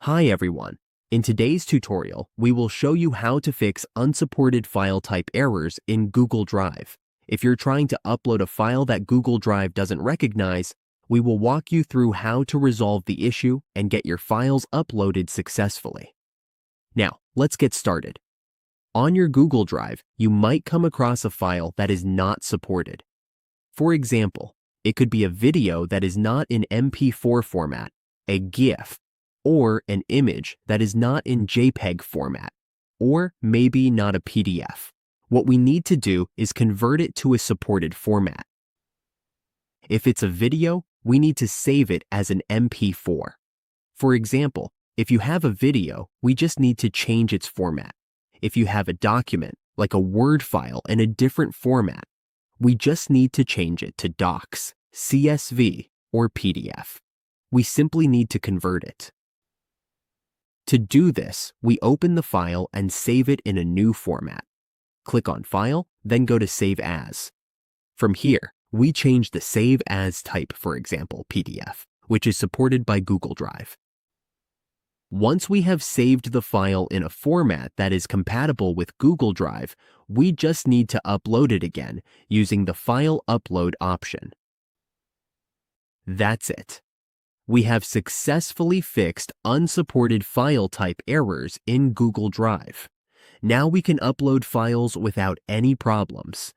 Hi everyone. In today's tutorial, we will show you how to fix unsupported file type errors in Google Drive. If you're trying to upload a file that Google Drive doesn't recognize, we will walk you through how to resolve the issue and get your files uploaded successfully. Now, let's get started. On your Google Drive, you might come across a file that is not supported. For example, it could be a video that is not in MP4 format, a GIF, or an image that is not in JPEG format, or maybe not a PDF. What we need to do is convert it to a supported format. If it's a video, we need to save it as an MP4. For example, if you have a video, we just need to change its format. If you have a document, like a Word file in a different format, we just need to change it to docs, CSV, or PDF. We simply need to convert it. To do this, we open the file and save it in a new format. Click on File, then go to Save As. From here, we change the Save As type, for example, PDF, which is supported by Google Drive. Once we have saved the file in a format that is compatible with Google Drive, we just need to upload it again using the File Upload option. That's it. We have successfully fixed unsupported file type errors in Google Drive. Now we can upload files without any problems.